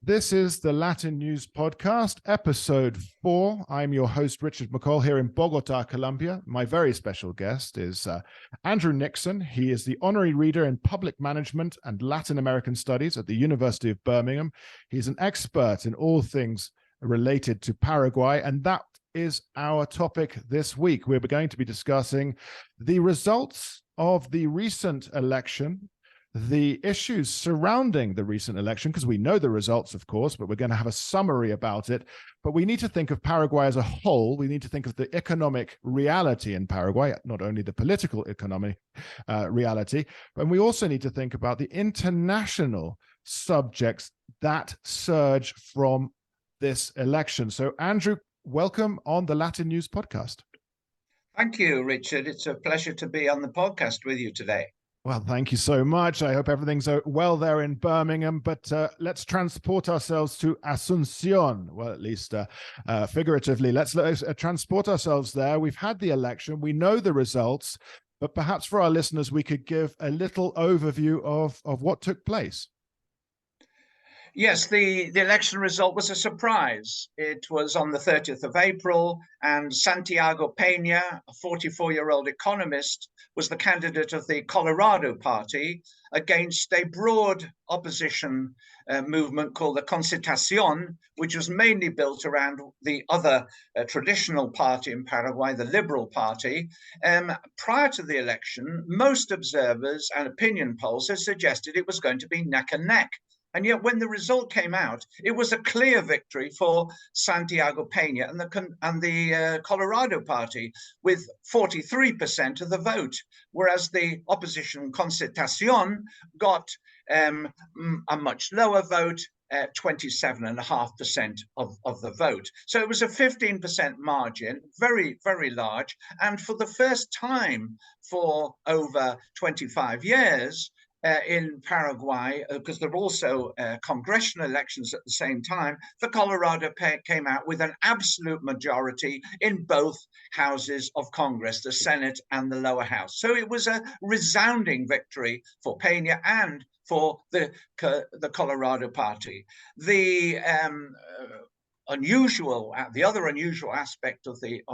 This is the Latin News Podcast, episode 4. I'm your host, Richard McCall, here in Bogota, Colombia. My very special guest is Andrew Nickson. He is the Honorary Reader in Public Management and Latin American Studies at the University of Birmingham. He's an expert in all things related to Paraguay, and that is our topic this week. We're going to be discussing the results of the recent election, the issues surrounding the recent election, because we know the results, of course, but we're going to have a summary about it. But we need to think of Paraguay as a whole. We need to think of the economic reality in Paraguay, not only the political economic reality, but we also need to think about the international subjects that surge from this election. So, Andrew, welcome on the Latin News Podcast. Thank you, Richard. It's a pleasure to be on the podcast with you today. Well, thank you so much. I hope everything's well there in Birmingham, but let's transport ourselves to Asunción. Well, at least figuratively, let's transport ourselves there. We've had the election. We know the results, but perhaps for our listeners, we could give a little overview of what took place. Yes, the election result was a surprise. It was on the 30th of April, and Santiago Peña, a 44-year-old economist, was the candidate of the Colorado Party against a broad opposition movement called the Concertación, which was mainly built around the other traditional party in Paraguay, the Liberal Party. Prior to the election, most observers and opinion polls had suggested it was going to be neck and neck. And yet, when the result came out, it was a clear victory for Santiago Peña and the Colorado Party, with 43% of the vote, whereas the opposition Concertación got a much lower vote, 27.5% of the vote. So it was a 15% margin, very, very large. And for the first time for over 25 years, in Paraguay, because there were also congressional elections at the same time, the Colorado came out with an absolute majority in both houses of Congress, the Senate and the lower house. So it was a resounding victory for Peña and for the Colorado Party. The other unusual aspect of the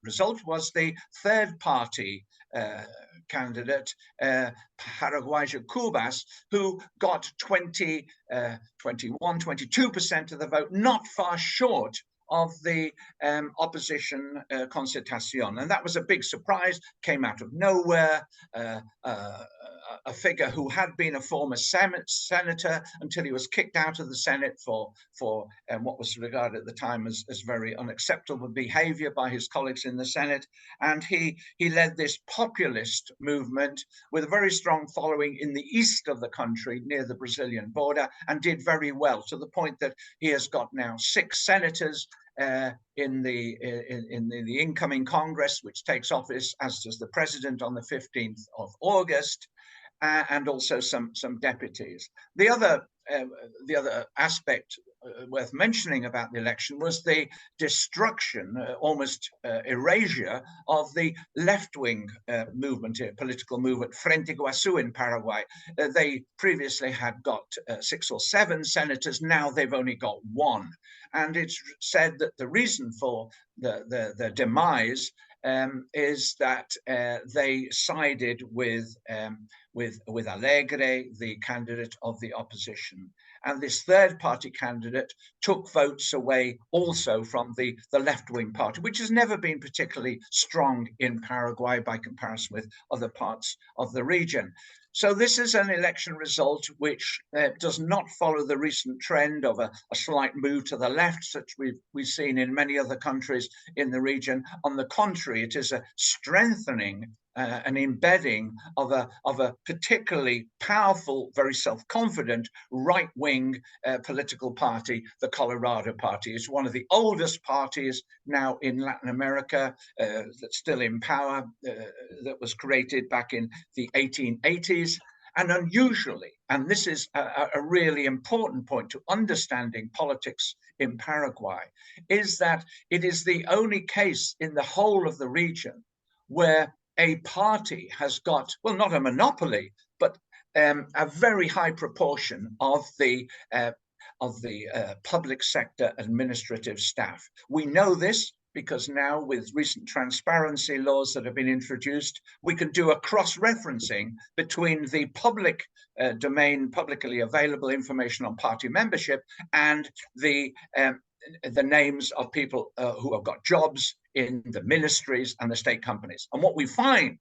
result was the third party candidate, Paraguayan Cubas, who got 22% of the vote, not far short of the opposition Concertación. And that was a big surprise, came out of nowhere. A figure who had been a former senator until he was kicked out of the Senate for what was regarded at the time as very unacceptable behavior by his colleagues in the Senate. And he led this populist movement with a very strong following in the east of the country near the Brazilian border, and did very well, to the point that he has got now 6 senators in the incoming Congress, which takes office, as does the president, on the 15th of August, and also some deputies. The other aspect worth mentioning about the election was the destruction, almost erasure, of the left-wing political movement, Frente Guasú in Paraguay. They previously had got 6 or 7 senators. Now they've only got 1. And it's said that the reason for the demise is that they sided with Alegre, the candidate of the opposition. And this third party candidate took votes away also from the left-wing party, which has never been particularly strong in Paraguay by comparison with other parts of the region. So this is an election result which does not follow the recent trend of a slight move to the left, such we've seen in many other countries in the region. On the contrary, it is a strengthening, an embedding of a particularly powerful, very self-confident right-wing political party, the Colorado Party. It's one of the oldest parties now in Latin America that's still in power, that was created back in the 1880s. And unusually, and this is a really important point to understanding politics in Paraguay, is that it is the only case in the whole of the region where a party has got, well, not a monopoly, but a very high proportion of the public sector administrative staff. We know this because now, with recent transparency laws that have been introduced, we can do a cross-referencing between the public domain, publicly available information on party membership, and the names of people who have got jobs in the ministries and the state companies. And what we find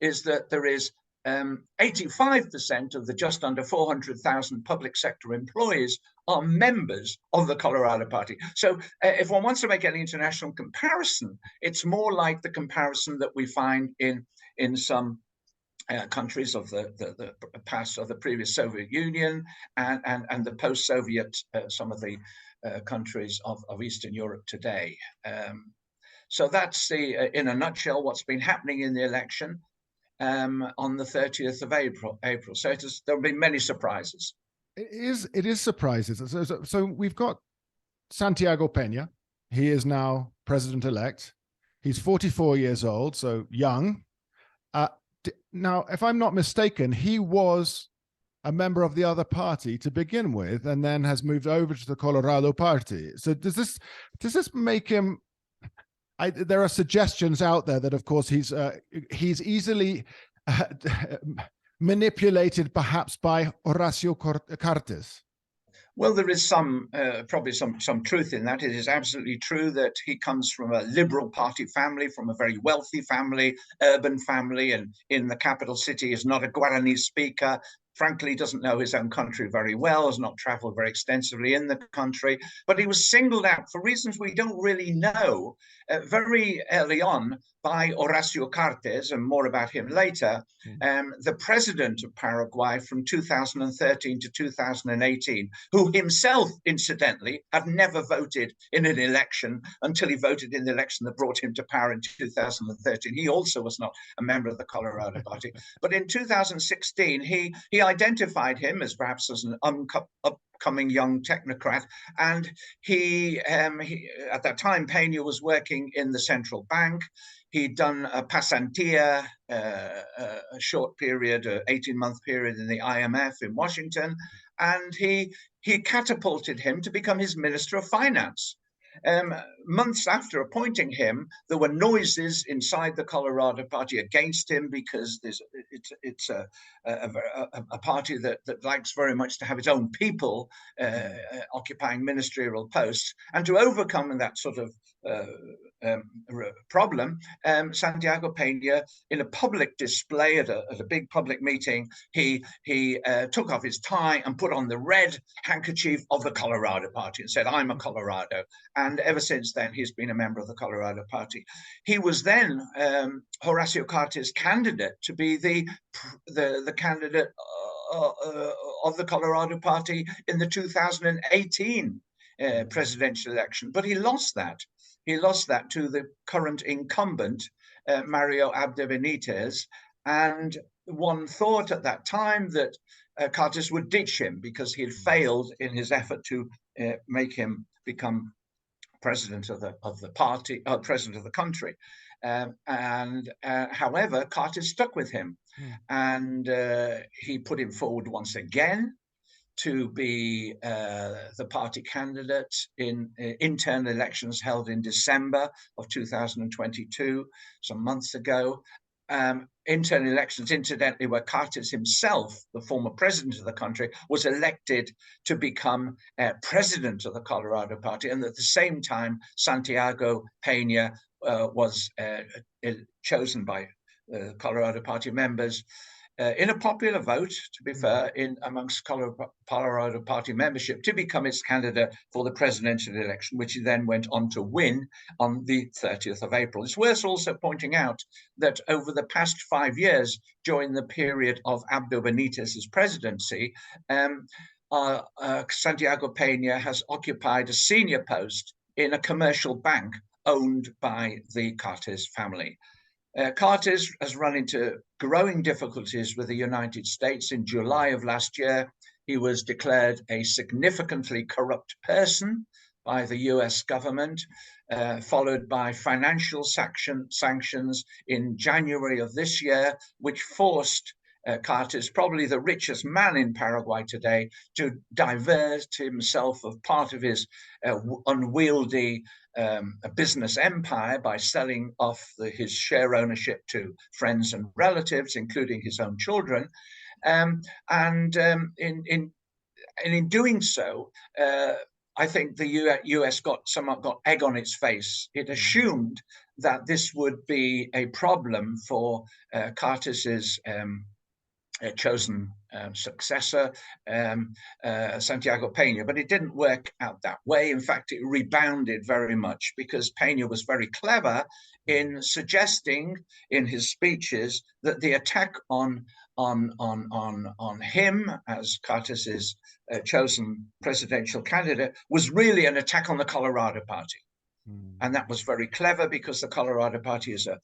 is that there is 85% of the just under 400,000 public sector employees are members of the Colorado Party. So if one wants to make any international comparison, it's more like the comparison that we find in some countries of the past, of the previous Soviet Union, and the post-Soviet, some of the countries of Eastern Europe today. So that's in a nutshell, what's been happening in the election on the 30th of April. So there'll be many surprises. It is surprises. So we've got Santiago Pena. He is now president-elect. He's 44 years old, so young. Now, if I'm not mistaken, he was a member of the other party to begin with, and then has moved over to the Colorado Party. So does this make him? There are suggestions out there that, of course, he's easily manipulated, perhaps by Horacio Cartes. Well, there is probably some truth in that. It is absolutely true that he comes from a liberal party family, from a very wealthy family, urban family, and in the capital city is not a Guarani speaker. Frankly, doesn't know his own country very well, has not traveled very extensively in the country, but he was singled out for reasons we don't really know very early on by Horacio Cartes, and more about him later, the president of Paraguay from 2013 to 2018, who himself, incidentally, had never voted in an election until he voted in the election that brought him to power in 2013. He also was not a member of the Colorado Party. But in 2016, he identified him as perhaps as an upcoming young technocrat, and he at that time, Pena was working in the central bank. He'd done a pasantía, a short period, 18-month period in the IMF in Washington, and he catapulted him to become his Minister of Finance. Months after appointing him, there were noises inside the Colorado Party against him because it's a party that likes very much to have its own people occupying ministerial posts. And to overcome that sort of problem, Santiago Peña, in a public display at a big public meeting, he took off his tie and put on the red handkerchief of the Colorado Party and said, "I'm a Colorado." And ever since then, he's been a member of the Colorado Party. He was then Horacio Cartes' candidate to be the candidate of the Colorado Party in the 2018 presidential election, but he lost that. He lost that to the current incumbent, Mario Abdo Benitez, and one thought at that time that Cartes would ditch him because he had failed in his effort to make him become president of the party, president of the country. However, Cartes stuck with him, and he put him forward once again to be the party candidate in internal elections held in December of 2022, some months ago. Internal elections, incidentally, where Cartes himself, the former president of the country, was elected to become president of the Colorado Party. And at the same time, Santiago Pena was chosen by Colorado Party members in a popular vote, to be fair, amongst Colorado Party membership, to become its candidate for the presidential election, which he then went on to win on the 30th of April. It's worth also pointing out that over the past 5 years, during the period of Abdo Benitez's presidency, Santiago Pena has occupied a senior post in a commercial bank owned by the Cartes family. Cartes has run into growing difficulties with the United States. In July of last year, he was declared a significantly corrupt person by the US government, followed by financial sanctions in January of this year, which forced Cartes, probably the richest man in Paraguay today, to divert himself of part of his unwieldy business empire by selling off his share ownership to friends and relatives, including his own children. In doing so, I think the US got egg on its face. It assumed that this would be a problem for Cartes's chosen successor, Santiago Pena, but it didn't work out that way. In fact, it rebounded very much because Pena was very clever in suggesting in his speeches that the attack on him as Cartes's chosen presidential candidate was really an attack on the Colorado Party. And that was very clever because the Colorado Party has a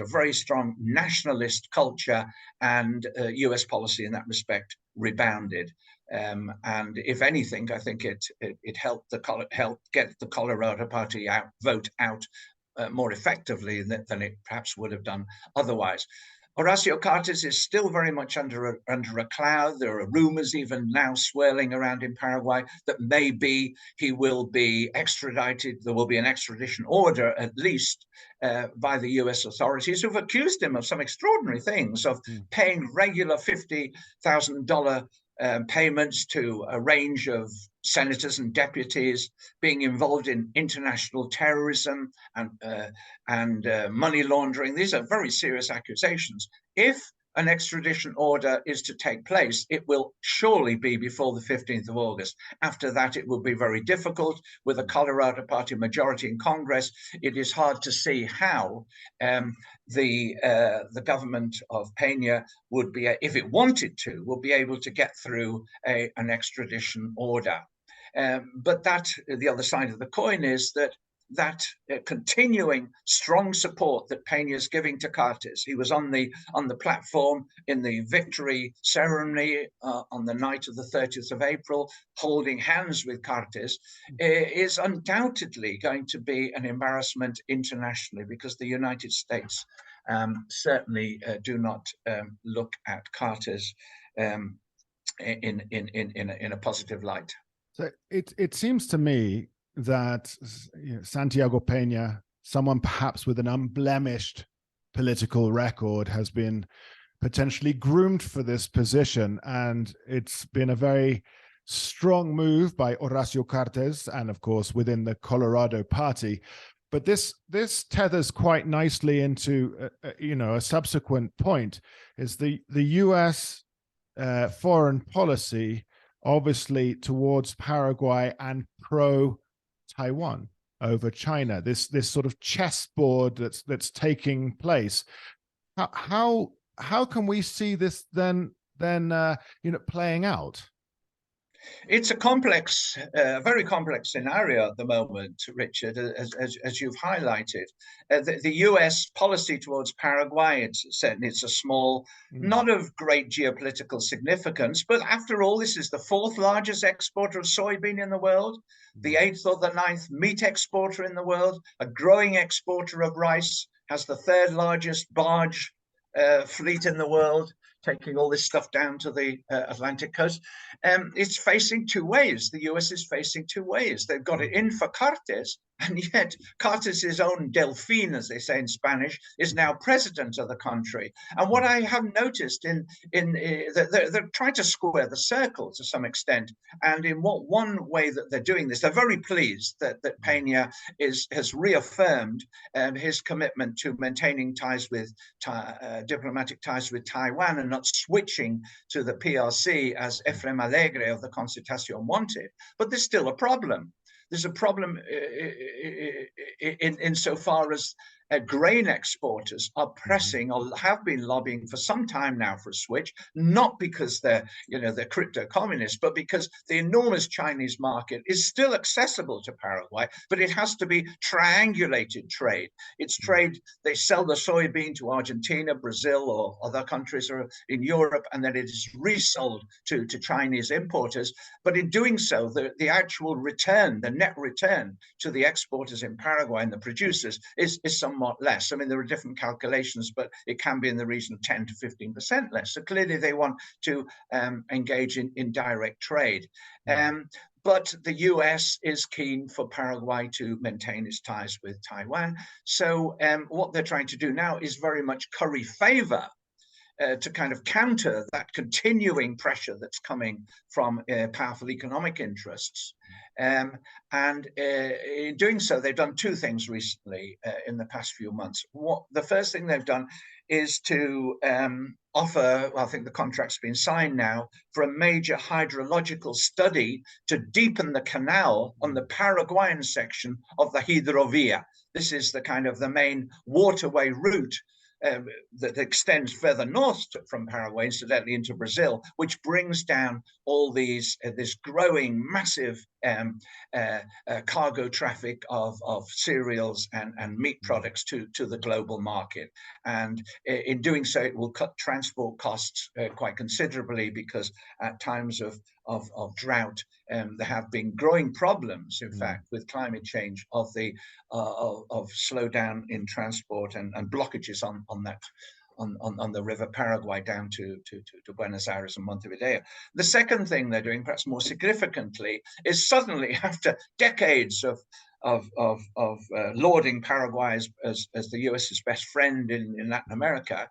very strong nationalist culture, and US policy in that respect rebounded. And if anything, I think it helped get the Colorado Party vote out more effectively than it perhaps would have done otherwise. Horacio Cartes is still very much under a cloud. There are rumors even now swirling around in Paraguay that maybe he will be extradited. There will be an extradition order, at least, by the US authorities, who've accused him of some extraordinary things, of paying regular $50,000 payments to a range of senators and deputies, being involved in international terrorism and money laundering. These are very serious accusations. If an extradition order is to take place, it will surely be before the 15th of August. After that, it will be very difficult. With a Colorado Party majority in Congress, it is hard to see how the government of Pena would be, if it wanted to, will be able to get through an extradition order. But the other side of the coin is that continuing strong support that Pena is giving to Cartes. He was on the platform in the victory ceremony on the night of the 30th of April, holding hands with Cartes, is undoubtedly going to be an embarrassment internationally, because the United States certainly do not look at Cartes in a positive light. So it seems to me that Santiago Peña, someone perhaps with an unblemished political record, has been potentially groomed for this position, and it's been a very strong move by Horacio Cartes and, of course, within the Colorado Party. But this tethers quite nicely into a subsequent point: is the U.S. Foreign policy, obviously towards Paraguay and pro-Taiwan over China. This sort of chessboard that's taking place. How can we see this then playing out? It's a complex, very complex scenario at the moment, Richard, as you've highlighted. The US policy towards Paraguay, it's a small, not of great geopolitical significance, but after all, this is the fourth largest exporter of soybean in the world, the 8th or the 9th meat exporter in the world, a growing exporter of rice, has the 3rd largest barge fleet in the world, taking all this stuff down to the Atlantic coast. It's facing two ways. The US is facing two ways. They've got it in for Cartes, and yet Cartes's own Delfín, as they say in Spanish, is now president of the country. And what I have noticed they're trying to square the circle to some extent. And in one way that they're doing this, they're very pleased that Pena has reaffirmed his commitment to maintaining ties with diplomatic ties with Taiwan and not switching to the PRC as Efrem Alegre of the Concertación wanted. But there's still a problem. There's a problem insofar as grain exporters are pressing or have been lobbying for some time now for a switch, not because they're crypto communists, but because the enormous Chinese market is still accessible to Paraguay, but it has to be triangulated trade. It's trade, they sell the soybean to Argentina, Brazil, or other countries in Europe, and then it is resold to Chinese importers. But in doing so, the actual return, the net return to the exporters in Paraguay and the producers is somewhat somewhat less. I mean, there are different calculations, but it can be in the region of 10 to 15% less. So clearly they want to engage in direct trade. But the US is keen for Paraguay to maintain its ties with Taiwan. So what they're trying to do now is very much curry favor to kind of counter that continuing pressure that's coming from powerful economic interests. And in doing so, they've done two things recently in the past few months. The first thing they've done is to offer, well, I think the contract's been signed now, for a major hydrological study to deepen the canal on the Paraguayan section of the Hidrovia. This is the kind of the main waterway route that extends further north from Paraguay, incidentally, into Brazil, which brings down all these this growing massive cargo traffic of cereals and meat products to the global market. And in doing so, it will cut transport costs quite considerably, because at times of drought, there have been growing problems, in fact, with climate change of slowdown in transport and blockages on the river Paraguay down to Buenos Aires and Montevideo. The second thing they're doing, perhaps more significantly, is suddenly, after decades of lauding Paraguay as the US's best friend in Latin America,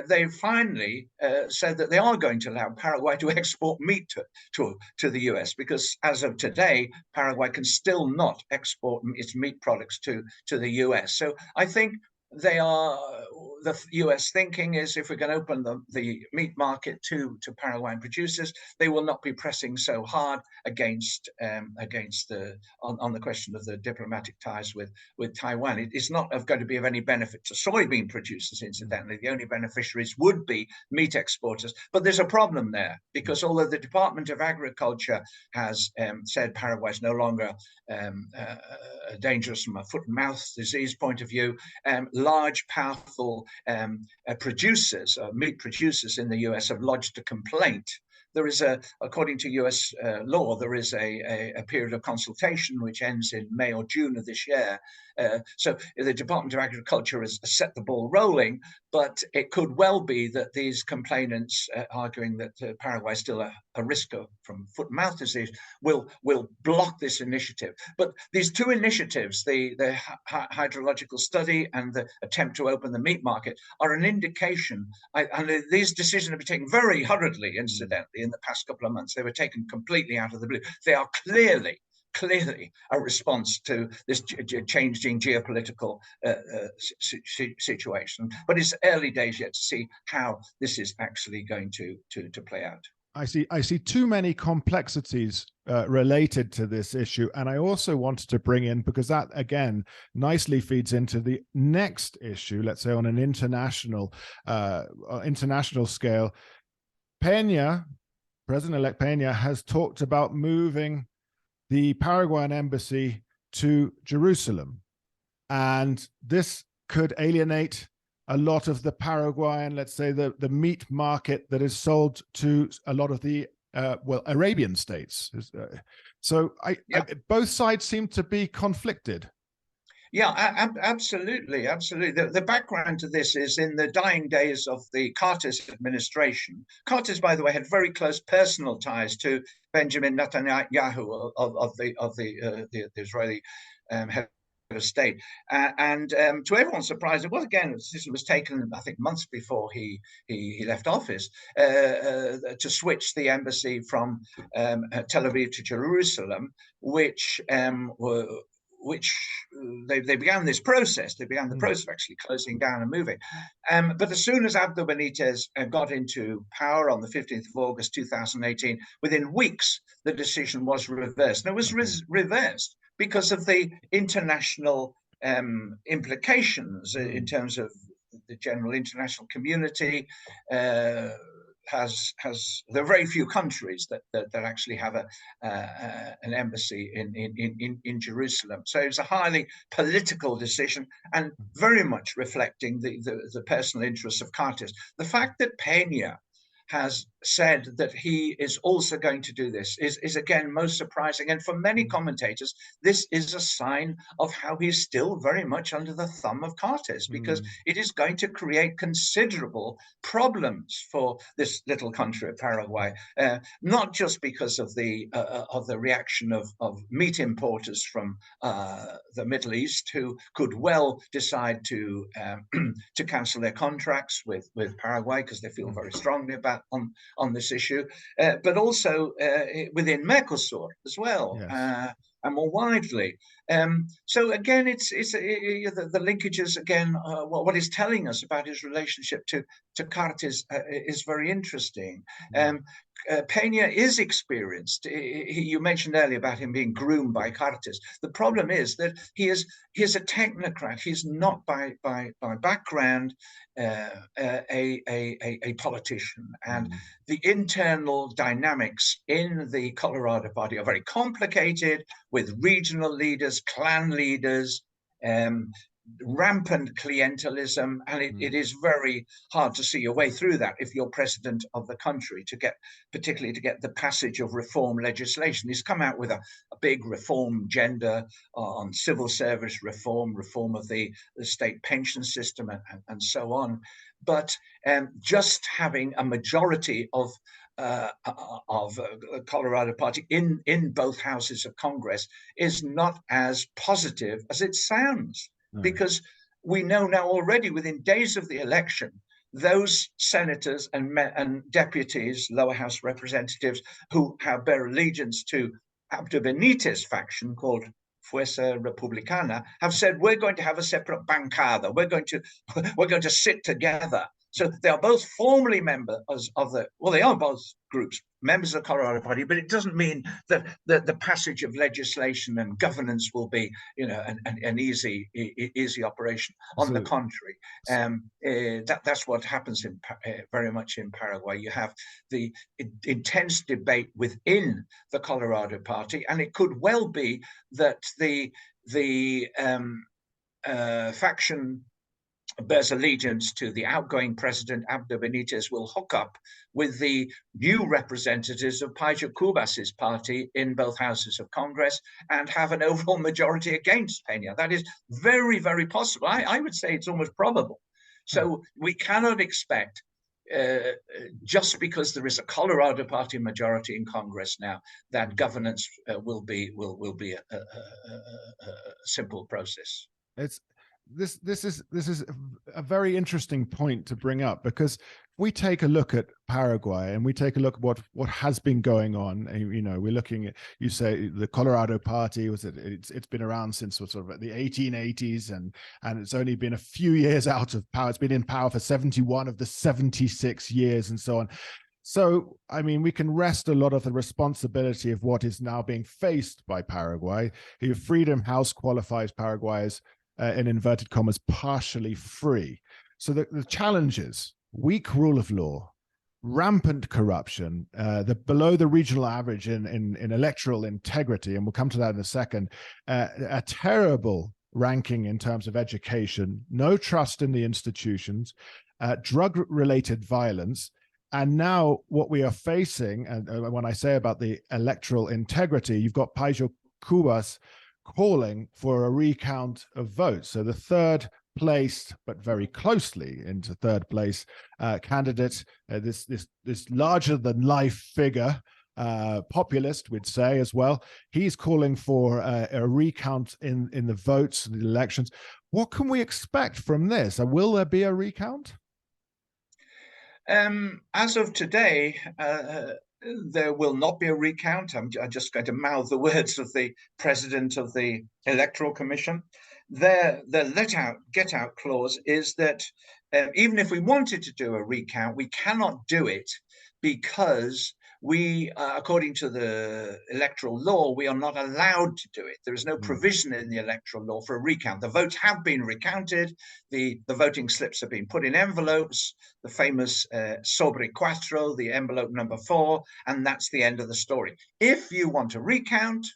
they finally said that they are going to allow Paraguay to export meat to the US, because as of today, Paraguay can still not export its meat products to the US. So I think the US thinking is, if we're going to open the meat market to Paraguayan producers, they will not be pressing so hard against on the question of the diplomatic ties with Taiwan. It's not going to be of any benefit to soybean producers, incidentally. The only beneficiaries would be meat exporters. But there's a problem there, because although the Department of Agriculture has said Paraguay is no longer dangerous from a foot and mouth disease point of view, large, powerful producers, meat producers in the US, have lodged a complaint. There is according to US law, there is a period of consultation which ends in May or June of this year. So the Department of Agriculture has set the ball rolling, but it could well be that these complainants arguing that Paraguay is still a risk from foot and mouth disease will block this initiative. But these two initiatives, the hydrological study and the attempt to open the meat market, are an indication, and these decisions have been taken very hurriedly, incidentally, in the past couple of months. They were taken completely out of the blue. They are clearly a response to this changing geopolitical situation. But it's early days yet to see how this is actually going to play out. I see too many complexities related to this issue. And I also wanted to bring in, because that, again, nicely feeds into the next issue, let's say on an international scale. Pena, President-elect Pena, has talked about moving the Paraguayan embassy to Jerusalem. And this could alienate a lot of the Paraguayan, let's say, the meat market that is sold to a lot of the Arabian states. So both sides seem to be conflicted. Yeah, absolutely. The background to this is in the dying days of the Cartes administration. Cartes, by the way, had very close personal ties to Benjamin Netanyahu of the Israeli head of state, and to everyone's surprise, it was again a decision was taken, I think, months before he left office, to switch the embassy from Tel Aviv to Jerusalem, which they began this process. They began the process of actually closing down and moving. But as soon as Abdo Benitez got into power on the 15th of August 2018, within weeks, the decision was reversed. And it was reversed because of the international implications in terms of the general international community. There are very few countries that actually have an embassy in Jerusalem. So it's a highly political decision and very much reflecting the personal interests of Cartes. The fact that Pena has said that he is also going to do this is again most surprising. And for many commentators, this is a sign of how he's still very much under the thumb of Cartes, because it is going to create considerable problems for this little country of Paraguay, not just because of the reaction of meat importers from the Middle East, who could well decide to cancel their contracts with Paraguay because they feel very strongly about on this issue, but also within Mercosur as well, yes. And more widely. So again, it's the linkages again. What he's telling us about his relationship to Cartes is very interesting. Pena is experienced. You mentioned earlier about him being groomed by Cartes. The problem is that he is a technocrat. He's not by background a politician, and the internal dynamics in the Colorado Party are very complicated, with regional leaders, clan leaders, rampant clientelism, and it is very hard to see your way through that if you're president of the country, particularly to get the passage of reform legislation. He's come out with a big reform agenda on civil service reform of the state pension system, and so on. But just having a majority of Colorado Party in both houses of Congress is not as positive as it sounds. Because we know now already, within days of the election, those senators and deputies, lower house representatives, who bear allegiance to Abdo Benitez faction called Fuerza Republicana, have said, we're going to have a separate bancada. We're going to sit together. So they are both formally members of they are both groups, members of the Colorado Party, but it doesn't mean that the passage of legislation and governance will be, an easy operation. On the contrary, that's what happens very much in Paraguay. You have the intense debate within the Colorado Party, and it could well be that the faction bears allegiance to the outgoing president, Abdo Benitez, will hook up with the new representatives of Pajo Cubas's party in both houses of Congress and have an overall majority against Pena. That is very, very possible. I would say it's almost probable. So we cannot expect, just because there is a Colorado Party majority in Congress now, that governance will be a simple process. This is a very interesting point to bring up, because we take a look at Paraguay and we take a look at what has been going on. We're looking at, you say, the Colorado Party it's been around since sort of the 1880s, and it's only been a few years out of power. It's been in power for 71 of the 76 years and so on. So, we can rest a lot of the responsibility of what is now being faced by Paraguay. Freedom House qualifies Paraguay as, in inverted commas, partially free. So the challenges: weak rule of law, rampant corruption, below the regional average in electoral integrity, and we'll come to that in a second, a terrible ranking in terms of education, no trust in the institutions, drug-related violence, and now what we are facing, and when I say about the electoral integrity, you've got Pajo Cubas calling for a recount of votes. So the third placed, but very closely into third place, candidate, this larger than life figure, populist, we'd say as well, he's calling for a recount in the votes, the elections. What can we expect from this? Will there be a recount? As of today, there will not be a recount. I'm just going to mouth the words of the president of the Electoral Commission. The get out clause is that even if we wanted to do a recount, we cannot do it because we, according to the electoral law, we are not allowed to do it. There is no provision in the electoral law for a recount. The votes have been recounted. The voting slips have been put in envelopes, the famous sobre cuatro, the envelope number 4, and that's the end of the story. If you want to recount,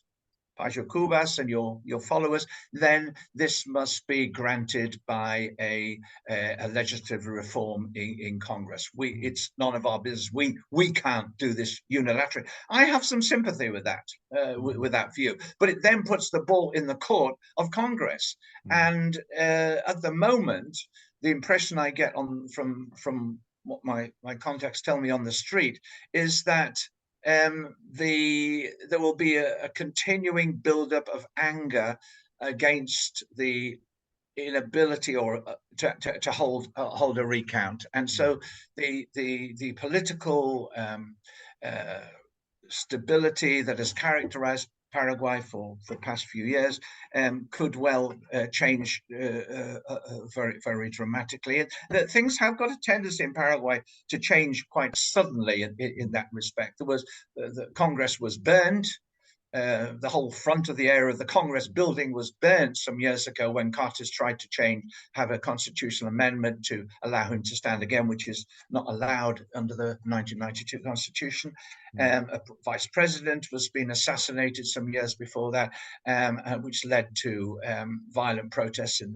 Pajo Cubas and your followers, then this must be granted by a legislative reform in Congress. It's none of our business. We can't do this unilaterally. I have some sympathy with that view, but it then puts the ball in the court of Congress. And at the moment, the impression I get from what my contacts tell me on the street is that there will be a continuing buildup of anger against the inability or to hold a recount, and so the political stability that has characterized Paraguay for the past few years could well change very, very dramatically. And that things have got a tendency in Paraguay to change quite suddenly in that respect. There was the Congress was burned. The whole front of the area of the Congress building was burnt some years ago when Cartes tried to have a constitutional amendment to allow him to stand again, which is not allowed under the 1992 Constitution. A vice president was being assassinated some years before that, which led to violent protests in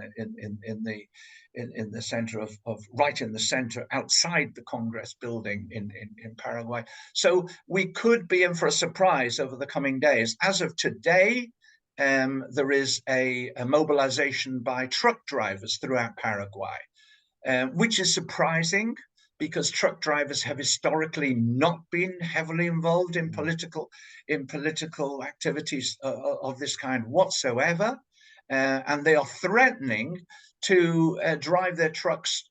the center of right in the center outside the Congress building in Paraguay. So we could be in for a surprise over the coming days. As of today, there is a mobilization by truck drivers throughout Paraguay, which is surprising because truck drivers have historically not been heavily involved in political activities of this kind whatsoever. And they are threatening to drive their trucks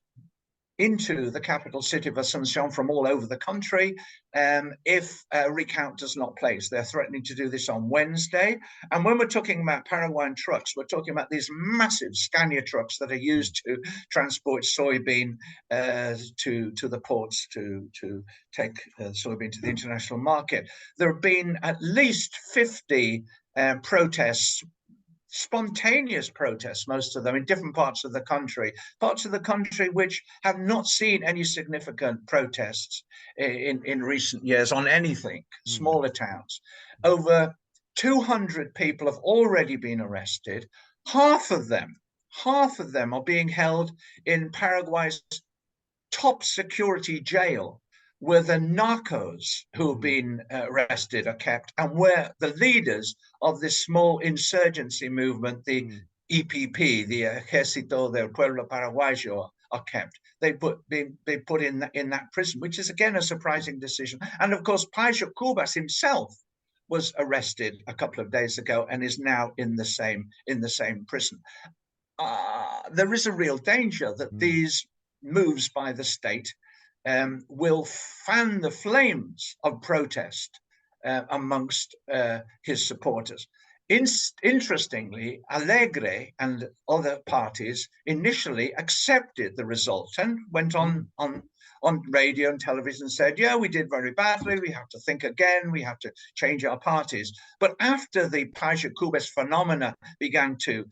into the capital city of Asunción from all over the country if a recount does not place. They're threatening to do this on Wednesday. And when we're talking about Paraguayan trucks, we're talking about these massive Scania trucks that are used to transport soybean to the ports to take soybean to the international market. There have been at least 50 protests, spontaneous protests, most of them in different parts of the country which have not seen any significant protests in recent years on anything, smaller towns. Over 200 people have already been arrested. Half of them are being held in Paraguay's top security jail, where the narcos who have been arrested are kept, and where the leaders of this small insurgency movement, the EPP, the Ejército del Pueblo Paraguayo, are kept. They put in that prison, which is again a surprising decision. And of course, Pajo Cubas himself was arrested a couple of days ago and is now in the same prison. There is a real danger that these moves by the state will fan the flames of protest amongst his supporters. Interestingly, Alegre and other parties initially accepted the result and went on radio and television and said, yeah, we did very badly, we have to think again, we have to change our parties. But after the Pajo Cubas phenomena began to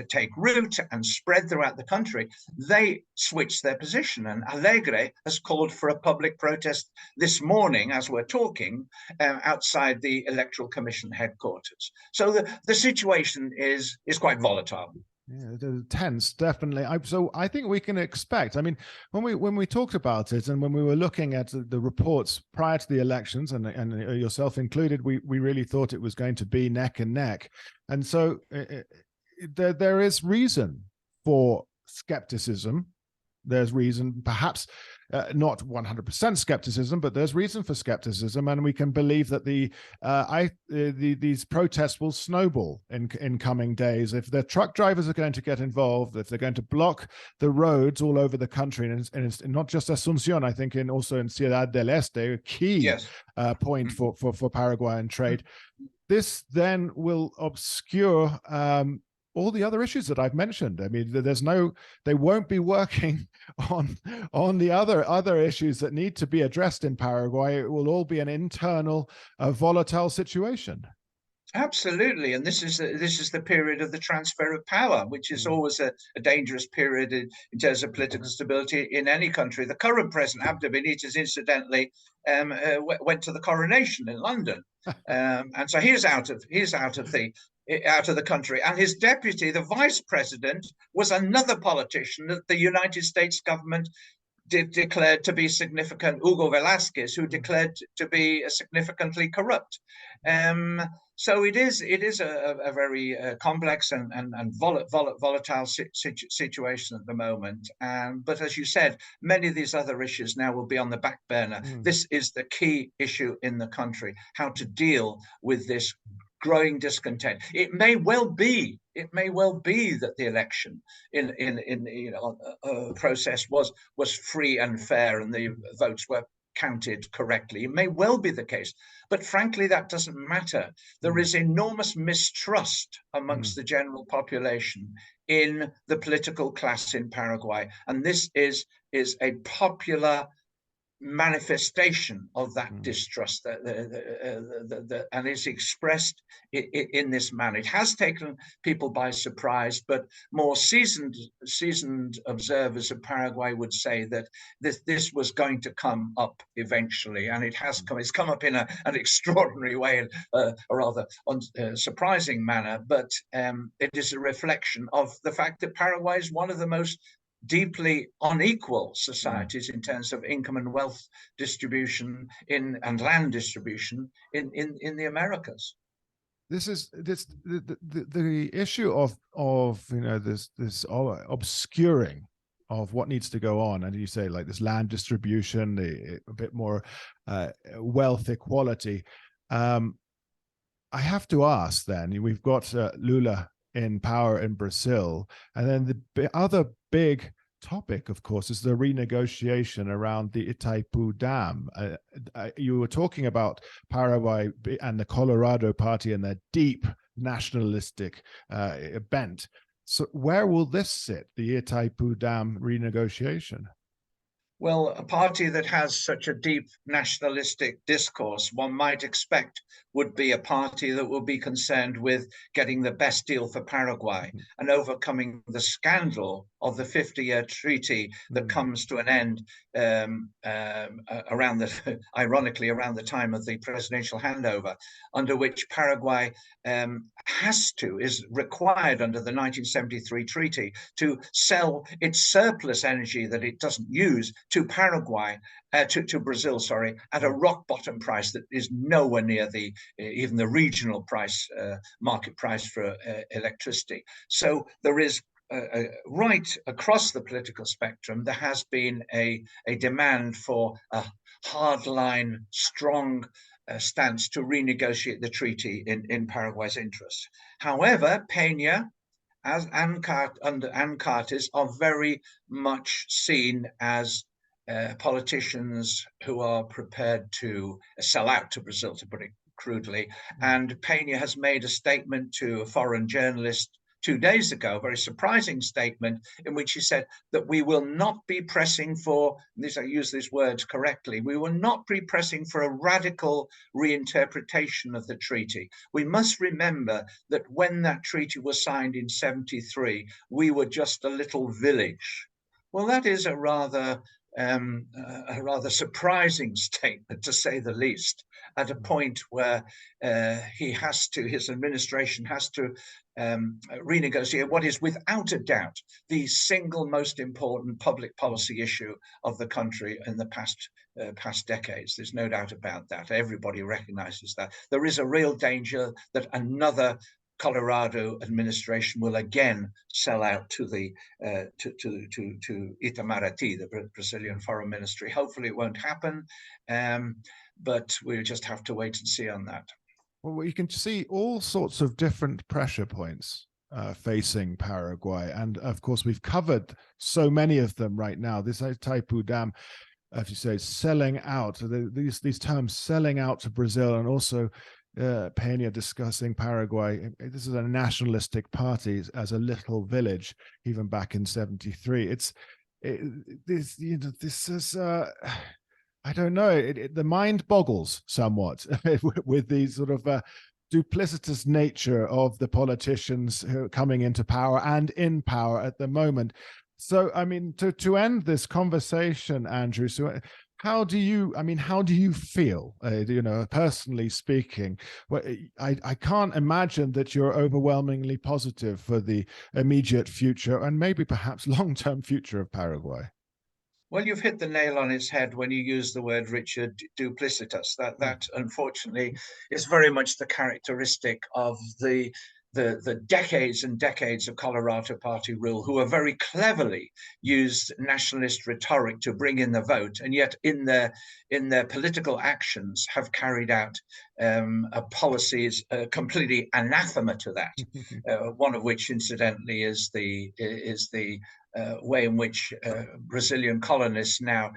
take root and spread throughout the country, they switched their position. And Alegre has called for a public protest this morning, as we're talking, outside the Electoral Commission headquarters. So the situation is quite volatile. Yeah, tense, definitely. So I think we can expect. I mean, when we talked about it, and when we were looking at the reports prior to the elections, and yourself included, we really thought it was going to be neck and neck. And so there is reason for skepticism. There's reason, perhaps not 100% skepticism, but there's reason for skepticism, and we can believe that these protests will snowball in coming days. If the truck drivers are going to get involved, if they're going to block the roads all over the country, and it's not just Asunción, I think also in Ciudad del Este, a key point for Paraguayan trade. This then will obscure all the other issues that I've mentioned. I mean, they won't be working on the other issues that need to be addressed in Paraguay. It will all be an internal, volatile situation. Absolutely, and this is the period of the transfer of power, which is always a dangerous period in terms of political stability in any country. The current president, Abda Benitez, incidentally, went to the coronation in London, and so he's out of the country. And his deputy, the vice president, was another politician that the United States government declared to be significant, Hugo Velasquez, who declared to be significantly corrupt. So it is a very complex and volatile situation at the moment. But as you said, many of these other issues now will be on the back burner. This is the key issue in the country: how to deal with this growing discontent. It may well be that the election process was free and fair, and the votes were counted correctly. It may well be the case, but frankly, that doesn't matter. There is enormous mistrust amongst the general population in the political class in Paraguay, and this is a popular manifestation of that distrust, and is expressed in this manner. It has taken people by surprise, but more seasoned observers of Paraguay would say that this was going to come up eventually, and it has come. It's come up in an extraordinary way, a rather surprising manner, but it is a reflection of the fact that Paraguay is one of the most deeply unequal societies in terms of income and wealth distribution and land distribution in the Americas. This is the issue of this obscuring of what needs to go on, and you say like this land distribution, a bit more wealth equality. I have to ask then, we've got Lula in power in Brazil, and then the other big topic, of course, is the renegotiation around the Itaipu Dam. You were talking about Paraguay and the Colorado Party and their deep nationalistic bent. So where will this sit, the Itaipu Dam renegotiation? Well, a party that has such a deep nationalistic discourse, one might expect, would be a party that will be concerned with getting the best deal for Paraguay and overcoming the scandal of the 50-year treaty that comes to an end ironically around the time of the presidential handover, under which Paraguay is required under the 1973 treaty to sell its surplus energy that it doesn't use to Paraguay, to Brazil, at a rock bottom price that is nowhere near even the regional price, market price for electricity. So there is right across the political spectrum, there has been a demand for a hardline, strong stance to renegotiate the treaty in Paraguay's interest. However, Pena and Cartes are very much seen as politicians who are prepared to sell out to Brazil, to put it crudely. And Pena has made a statement to a foreign journalist 2 days ago, a very surprising statement, in which he said that we will not be pressing for, I use these words correctly, we will not be pressing for a radical reinterpretation of the treaty. We must remember that when that treaty was signed in 1973, we were just a little village. Well, that is a rather surprising statement, to say the least, at a point where his administration has to renegotiate what is without a doubt the single most important public policy issue of the country in the past decades. There's no doubt about that. Everybody recognizes that. There is a real danger that another Colorado administration will again sell out to Itamaraty, the Brazilian Foreign Ministry. Hopefully it won't happen, but we'll just have to wait and see on that. Well, you can see all sorts of different pressure points facing Paraguay. And of course, we've covered so many of them right now. This Itaipu Dam, as you say, selling out, these terms, selling out to Brazil, and also Pena discussing Paraguay. This is a nationalistic party as a little village, even back in 1973. This is I don't know. The mind boggles somewhat with these sort of duplicitous nature of the politicians who are coming into power and in power at the moment. So, I mean, to end this conversation, Andrew, so how do you feel, personally speaking? Well, I can't imagine that you're overwhelmingly positive for the immediate future and maybe perhaps long-term future of Paraguay. Well, you've hit the nail on its head when you use the word, Richard, duplicitous. That unfortunately is very much the characteristic of the decades and decades of Colorado Party rule, who have very cleverly used nationalist rhetoric to bring in the vote, and yet in their political actions have carried out policies completely anathema to that. One of which, incidentally, is the way in which Brazilian colonists now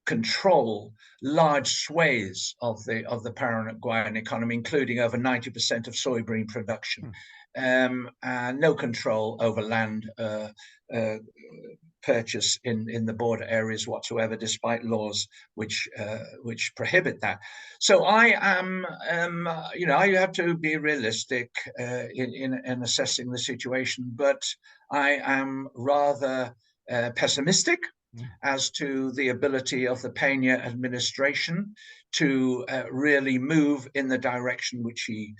control large swathes of the Paraguayan economy, including over 90% of soybean production, and no control over land purchase in the border areas whatsoever, despite laws which prohibit that. So I am, I have to be realistic in assessing the situation, but I am rather pessimistic as to the ability of the Pena administration to really move in the direction which he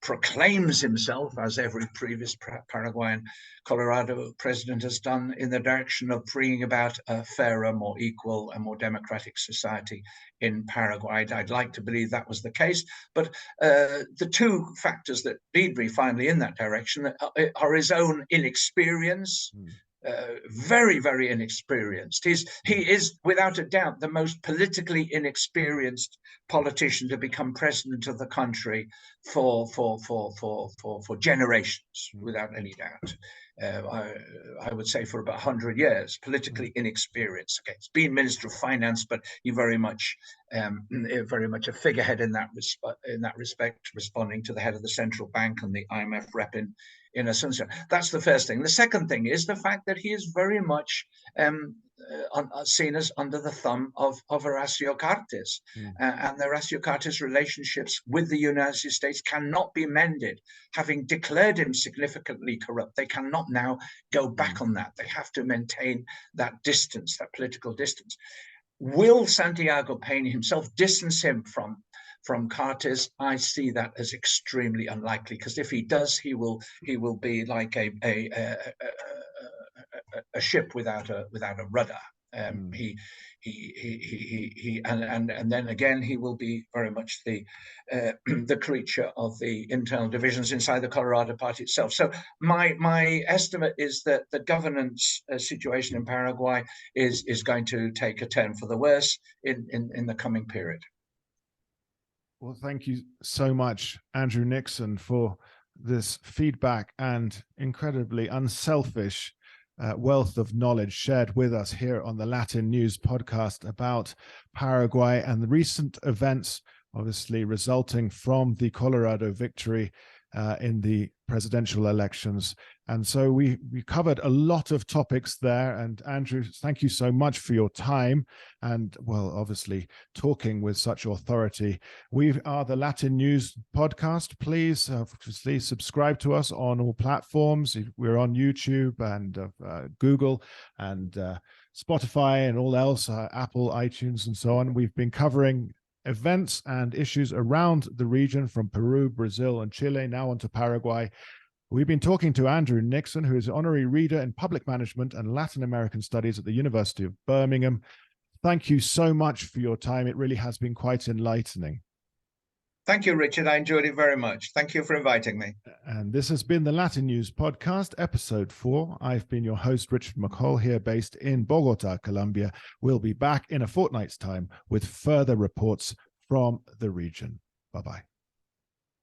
proclaims himself, as every previous Paraguayan Colorado president has done, in the direction of bringing about a fairer, more equal and more democratic society in Paraguay. I'd like to believe that was the case, but the two factors that lead me finally in that direction are his own inexperience. Very, very inexperienced. He is, without a doubt, the most politically inexperienced politician to become president of the country for generations, without any doubt. I would say for about 100 years, politically inexperienced. Okay, he's been Minister of Finance, but he very much a figurehead in that respect, responding to the head of the central bank and the IMF rep in Asunción. That's the first thing. The second thing is the fact that he is very much seen as under the thumb of Horacio Cartes. And the Horacio Cartes relationships with the United States cannot be mended. Having declared him significantly corrupt, they cannot now go back on that. They have to maintain that distance, that political distance. Will Santiago Pena himself distance him from Cartes? I see that as extremely unlikely, because if he does, he will be like a ship without a rudder. He and then again he will be very much the creature of the internal divisions inside the Colorado Party itself. So my estimate is that the governance situation in Paraguay is going to take a turn for the worse in the coming period. Well, thank you so much, Andrew Nickson, for this feedback and incredibly unselfish wealth of knowledge shared with us here on the Latin News Podcast about Paraguay and the recent events, obviously resulting from the Colorado victory in the presidential elections. And so we covered a lot of topics there. And Andrew, thank you so much for your time and, well, obviously talking with such authority. We are the Latin News Podcast. Please obviously subscribe to us on all platforms. We're on YouTube and Google and Spotify and all else, Apple, iTunes, and so on. We've been covering events and issues around the region from Peru, Brazil, and Chile, now on to Paraguay. We've been talking to Andrew Nickson, who is an Honorary Reader in Public Management and Latin American Studies at the University of Birmingham. Thank you so much for your time. It really has been quite enlightening. Thank you, Richard. I enjoyed it very much. Thank you for inviting me. And this has been the Latin News Podcast, Episode 4. I've been your host, Richard McCall, here based in Bogota, Colombia. We'll be back in a fortnight's time with further reports from the region. Bye-bye.